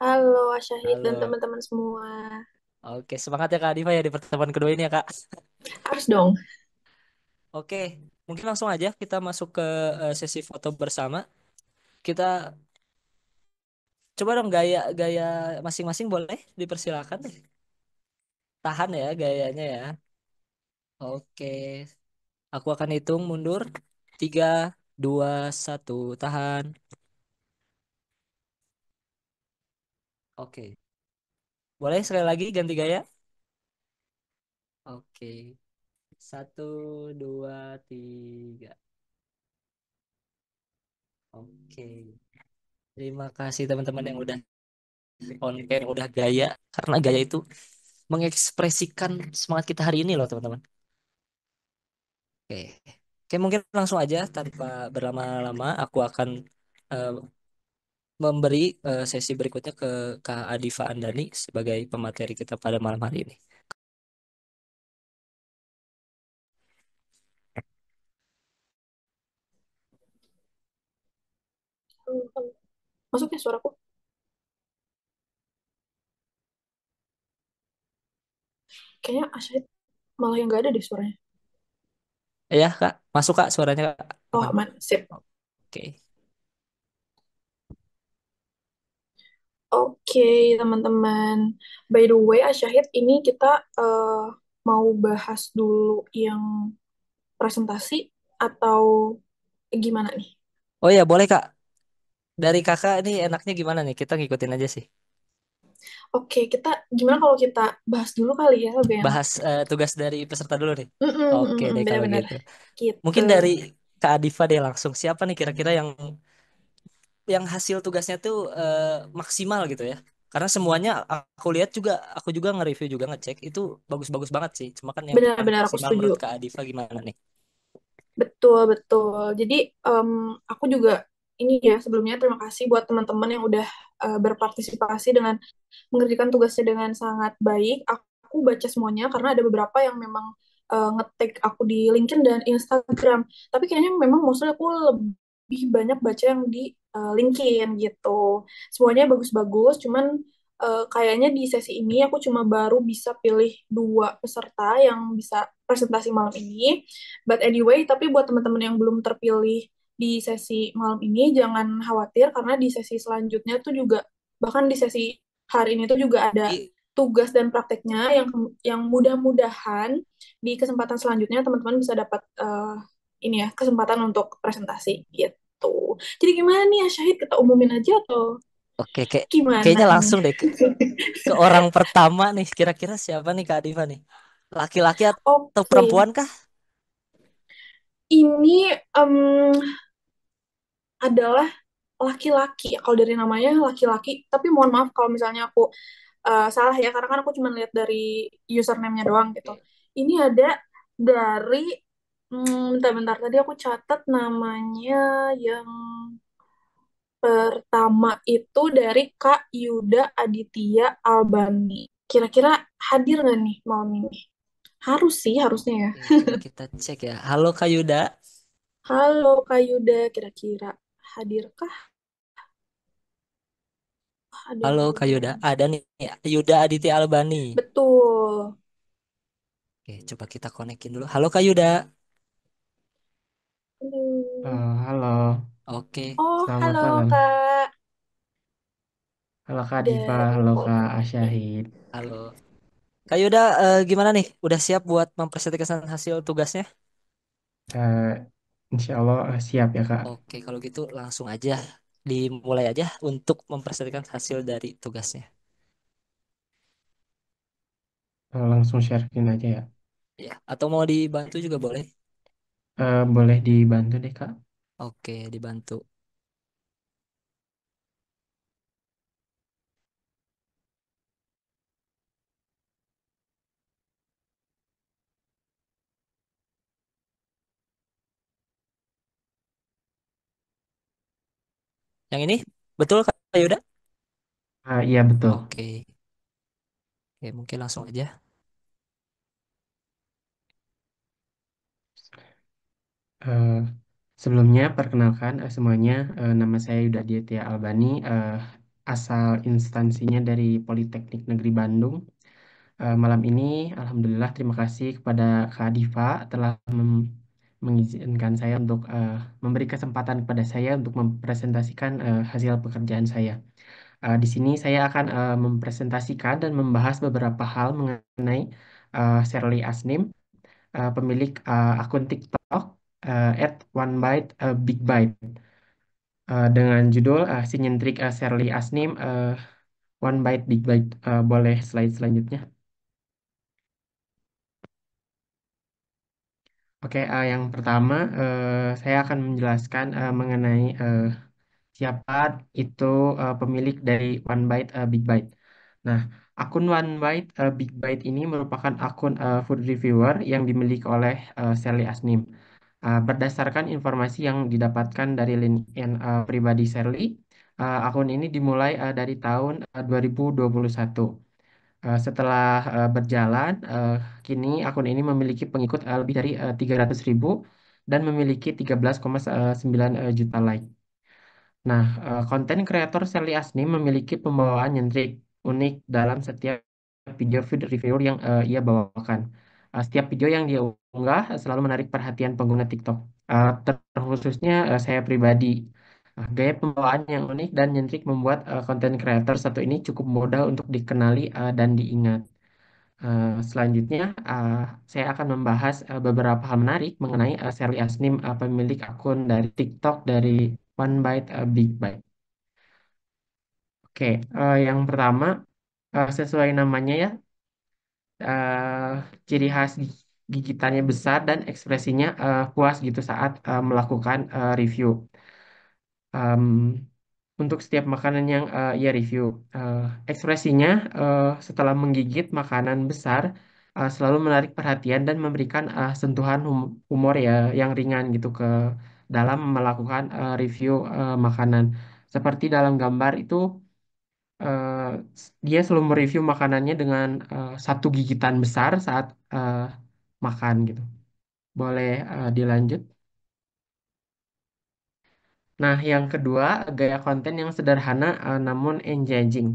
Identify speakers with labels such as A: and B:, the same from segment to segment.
A: Halo Asyahid dan
B: Halo.
A: teman-teman semua.
B: Oke, semangat ya Kak Diva ya di pertemuan kedua ini ya Kak.
A: Harus dong.
B: Oke, mungkin langsung aja kita masuk ke sesi foto bersama. Kita coba dong gaya masing-masing boleh dipersilakan deh. Tahan ya gayanya ya. Oke, aku akan hitung mundur. 3, 2, 1, tahan. Oke, boleh sekali lagi ganti gaya? Oke, 1, 2, 3. Oke, terima kasih teman-teman yang udah konten, udah gaya. Karena gaya itu mengekspresikan semangat kita hari ini loh teman-teman. Oke, oke mungkin langsung aja tanpa berlama-lama aku akan eh, memberi sesi berikutnya ke Kak Adifa Andani sebagai pemateri kita pada malam hari ini.
A: Masuk ya suaraku? Kayaknya Asyahid malah yang gak ada deh suaranya.
B: Ya Kak, masuk Kak suaranya Kak.
A: Oh
B: Aman.
A: aman, sip.
B: Oke.
A: Oke teman-teman. By the way Asyahid ini kita mau bahas dulu yang presentasi atau gimana nih?
B: Oh ya boleh Kak. Dari Kakak ini enaknya gimana nih? Kita ngikutin aja sih.
A: Oke, kita gimana kalau kita bahas dulu kali ya lebih enak.
B: Bahas tugas dari peserta dulu nih.
A: Mm-mm,
B: Oke
A: mm-mm,
B: deh kalau
A: bener-bener
B: gitu.
A: gitu.
B: Mungkin dari Kak Adifa deh langsung. Siapa nih kira-kira yang hasil tugasnya tuh maksimal gitu ya. Karena semuanya aku lihat juga, aku juga nge-review juga ngecek itu bagus-bagus banget sih. Cuma kan yang paling
A: Benar-benar aku
B: maksimal
A: setuju.
B: menurut Kak Adifa gimana nih?
A: Betul, betul. Jadi aku juga ini ya sebelumnya terima kasih buat teman-teman yang udah berpartisipasi dengan mengerjakan tugasnya dengan sangat baik. Aku baca semuanya karena ada beberapa yang memang nge-tag aku di LinkedIn dan Instagram. Tapi kayaknya memang mostly aku lebih banyak baca yang di LinkedIn gitu. Semuanya bagus-bagus, cuman kayaknya di sesi ini aku cuma baru bisa pilih dua peserta yang bisa presentasi malam ini. But anyway, tapi buat teman-teman yang belum terpilih di sesi malam ini, jangan khawatir karena di sesi selanjutnya tuh juga, bahkan di sesi hari ini tuh juga ada
B: I-
A: tugas dan prakteknya yang mudah-mudahan di kesempatan selanjutnya teman-teman bisa dapat ini ya kesempatan untuk presentasi gitu. Jadi gimana nih ya Syahid, kita umumin aja atau
B: Oke,
A: gimana
B: kayaknya
A: nih?
B: langsung deh ke orang pertama nih. Kira-kira siapa nih Kak Adifa nih? Laki-laki atau
A: Oke,
B: perempuan kah?
A: ini adalah laki-laki. Kalau dari namanya laki-laki, tapi mohon maaf kalau misalnya aku salah ya, karena kan aku cuma lihat dari username-nya doang gitu.
B: Oke.
A: Ini ada dari, bentar-bentar tadi aku catat namanya yang pertama itu dari Kak Yuda Aditya Albani. Kira-kira hadir nggak nih malam ini? Harus sih, harusnya ya.
B: Oke, coba kita cek ya. Halo Kak Yuda.
A: Halo Kak Yuda, kira-kira hadirkah? Ada
B: Halo Kak Yuda.
A: halo.
B: Ada nih Yuda Aditya Albani.
A: Betul.
B: Oke, coba kita konekin dulu. Halo Kak Yuda.
A: Halo.
C: Halo,
B: Oke.
A: Oh,
C: selamat
A: halo
C: malam.
A: Kak.
C: Halo Kak Diva,
A: Dari
C: halo Kak
A: Oke.
C: Asyahid.
B: Halo. Kak Yuda, gimana nih? Udah siap buat mempresentasikan hasil tugasnya?
C: Eh, Insya Allah siap ya Kak.
B: Oke, kalau gitu langsung aja dimulai aja untuk mempresentasikan hasil dari tugasnya.
C: Langsung sharein aja ya.
B: Ya, atau mau dibantu juga boleh.
C: Boleh dibantu deh Kak.
B: Oke, dibantu. Yang ini betul Kak Yuda?
C: Iya betul.
B: Oke. Oke, mungkin langsung aja.
C: Eh, Sebelumnya perkenalkan semuanya, nama saya Yuda Aditya Albani. asal instansinya dari Politeknik Negeri Bandung. Malam ini, Alhamdulillah, terima kasih kepada Kak Diva telah mengizinkan saya untuk memberi kesempatan kepada saya untuk mempresentasikan hasil pekerjaan saya. Di sini saya akan mempresentasikan dan membahas beberapa hal mengenai Shirley Asnim, pemilik akun TikTok @OneBite Big Bite, dengan judul si nyentrik Shirley Asnim, One Bite Big Bite. Boleh slide selanjutnya. Oke, yang pertama saya akan menjelaskan mengenai siapa itu pemilik dari One Bite Big Bite. Nah, akun One Bite Big Bite ini merupakan akun food reviewer yang dimiliki oleh Sally Asnim. Berdasarkan informasi yang didapatkan dari LinkedIn pribadi Sally, akun ini dimulai dari tahun 2021. Setelah berjalan, kini akun ini memiliki pengikut lebih dari 300.000 dan memiliki 13,9 juta like. Nah, konten kreator Sally Asni memiliki pembawaan nyentrik unik dalam setiap video food review yang ia bawakan. Setiap video yang dia unggah selalu menarik perhatian pengguna TikTok, terkhususnya saya pribadi. Gaya pembawaan yang unik dan nyentrik membuat konten kreator satu ini cukup mudah untuk dikenali dan diingat. Selanjutnya, saya akan membahas beberapa hal menarik mengenai Sally Asnim, pemilik akun dari TikTok dari One Bite Big Bite. Oke, yang pertama, sesuai namanya ya, eh, ciri khas gigitannya besar dan ekspresinya puas gitu saat melakukan review. Em, untuk setiap makanan yang ia review, eh, ekspresinya setelah menggigit makanan besar selalu menarik perhatian dan memberikan sentuhan humor ya yang ringan gitu ke dalam melakukan review makanan. Seperti dalam gambar itu, eh, dia selalu mereview makanannya dengan satu gigitan besar saat makan gitu. Boleh dilanjut. Nah, yang kedua, gaya konten yang sederhana namun engaging.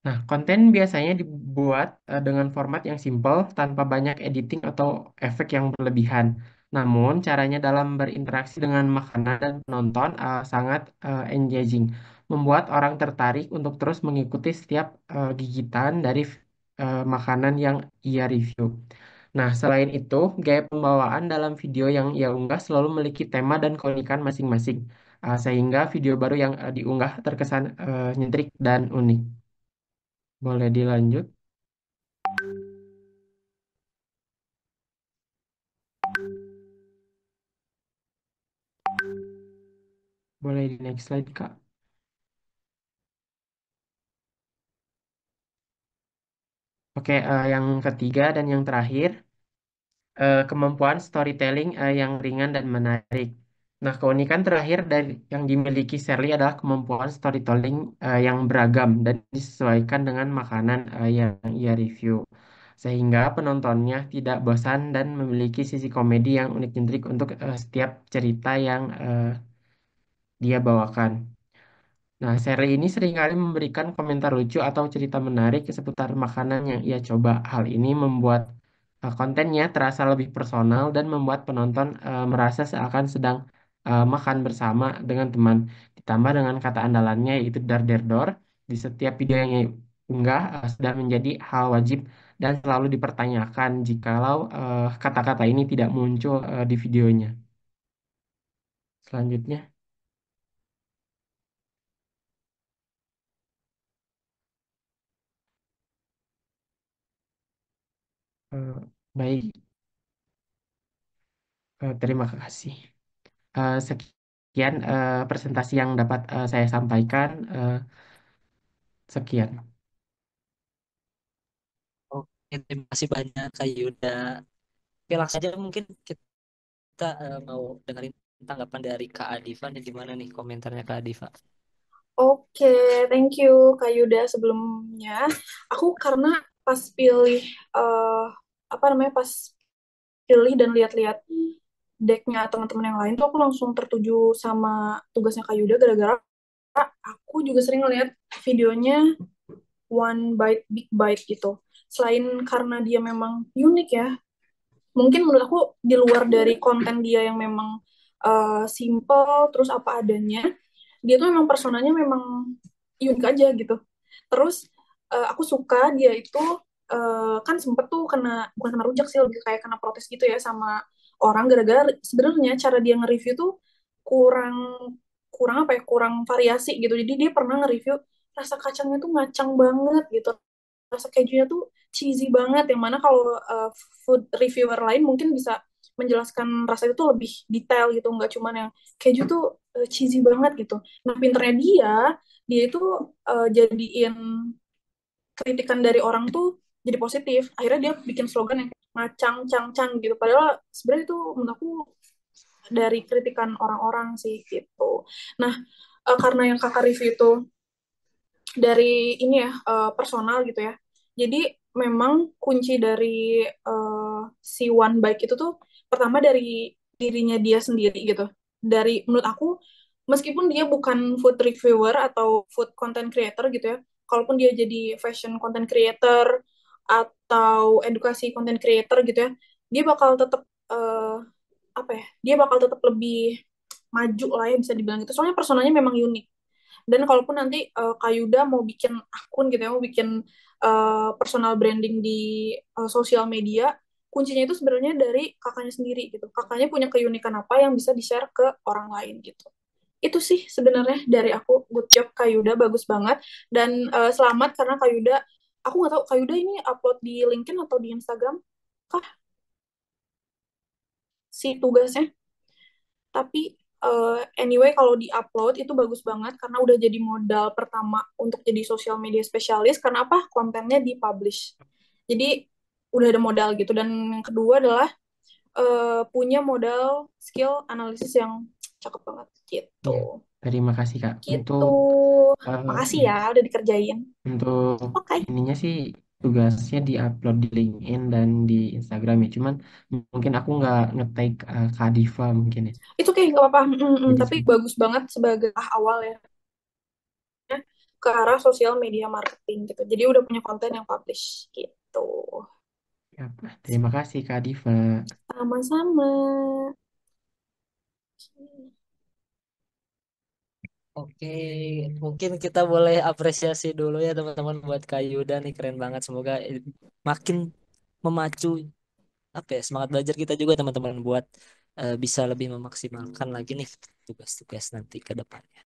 C: Nah, konten biasanya dibuat dengan format yang simpel tanpa banyak editing atau efek yang berlebihan. Namun, caranya dalam berinteraksi dengan makanan dan penonton sangat engaging, membuat orang tertarik untuk terus mengikuti setiap gigitan dari makanan yang ia review. Nah, selain itu, gaya pembawaan dalam video yang ia unggah selalu memiliki tema dan keunikan masing-masing, sehingga video baru yang diunggah terkesan nyentrik dan unik. Boleh dilanjut? Boleh di next slide, Kak. Oke, yang ketiga dan yang terakhir, kemampuan storytelling yang ringan dan menarik. Nah, keunikan terakhir dari yang dimiliki Shirley adalah kemampuan storytelling yang beragam dan disesuaikan dengan makanan yang ia review. Sehingga penontonnya tidak bosan dan memiliki sisi komedi yang unik-unik untuk setiap cerita yang dia bawakan. Nah, seri ini seringkali memberikan komentar lucu atau cerita menarik seputar makanan yang ia coba. Hal ini membuat kontennya terasa lebih personal dan membuat penonton merasa seakan sedang makan bersama dengan teman. Ditambah dengan kata andalannya yaitu dar der dor. Di setiap video yang ia unggah sudah menjadi hal wajib dan selalu dipertanyakan jikalau kata-kata ini tidak muncul di videonya. Selanjutnya, eh, baik, terima kasih. Sekian presentasi yang dapat saya sampaikan. Sekian.
B: Oke, terima kasih banyak Kak Yuda. Oke, langsung aja mungkin kita mau dengerin tanggapan dari Kak Adifa nih, gimana nih komentarnya Kak Adifa?
A: Oke, thank you Kak Yuda sebelumnya. Aku karena pas pilih eh apa namanya pas pilih dan lihat-lihat decknya teman-teman yang lain tuh aku langsung tertuju sama tugasnya Kak Yuda gara-gara aku juga sering ngeliat videonya One Bite Big Bite gitu. Selain karena dia memang unik ya, mungkin menurut aku di luar dari konten dia yang memang simple terus apa adanya, dia tuh memang personanya memang unik aja gitu. Terus aku suka dia itu kan sempet tuh kena, bukan kena rujak sih, lebih kayak kena protes gitu ya sama orang gara-gara sebenarnya cara dia nge-review tuh kurang kurang apa ya, kurang variasi gitu. Jadi dia pernah nge-review rasa kacangnya tuh ngacang banget gitu, rasa kejunya tuh cheesy banget, yang mana kalau food reviewer lain mungkin bisa menjelaskan rasa itu tuh lebih detail gitu, nggak cuman yang keju tuh cheesy banget gitu. Nah, pinternya dia itu jadiin kritikan dari orang tuh jadi positif. Akhirnya dia bikin slogan yang ngacang cang cang gitu, padahal sebenarnya itu menurut aku dari kritikan orang-orang sih gitu. Nah, karena yang kakak review itu dari ini ya, personal gitu ya. Jadi memang kunci dari si One Bike itu tuh pertama dari dirinya dia sendiri gitu. Dari menurut aku, meskipun dia bukan food reviewer atau food content creator gitu ya, kalaupun dia jadi fashion content creator atau edukasi content creator gitu ya, dia bakal tetap apa ya? Dia bakal tetap lebih maju lah ya, bisa dibilang gitu. Soalnya personanya memang unik. Dan kalaupun nanti Kak Yuda mau bikin akun gitu ya, mau bikin personal branding di sosial media, kuncinya itu sebenarnya dari kakaknya sendiri gitu. Kakaknya punya keunikan apa yang bisa di-share ke orang lain gitu. Itu sih sebenarnya dari aku. Good job Kak Yuda, bagus banget. Dan selamat karena Kak Yuda, aku nggak tahu Kak Yuda ini upload di LinkedIn atau di Instagram kah si tugasnya. Tapi anyway, kalau di-upload itu bagus banget karena udah jadi modal pertama untuk jadi social media spesialis. Karena apa? Kontennya di-publish. Jadi udah ada modal gitu. Dan yang kedua adalah punya modal skill analisis yang cakep banget
C: Ya,
A: gitu.
C: terima kasih Kak.
A: Gitu. Makasih
C: Ya,
A: ya udah dikerjain.
C: untuk
A: Oke. Okay.
C: ininya sih tugasnya diupload di LinkedIn dan di Instagram ya. Cuman mungkin aku nggak nge-tag Kak Diva mungkin ya.
A: Itu kayak nggak apa-apa.
C: Jadi
A: Tapi bagus banget sebagai awal ya ke arah sosial media marketing gitu. Jadi udah punya konten yang publish gitu.
C: siapa? Terima kasih Kak Diva.
A: Sama-sama.
B: Oke, mungkin kita boleh apresiasi dulu ya teman-teman buat Kak Yuda nih, keren banget. Semoga makin memacu apa ya, semangat belajar kita juga teman-teman buat bisa lebih memaksimalkan lagi nih tugas-tugas nanti ke depan.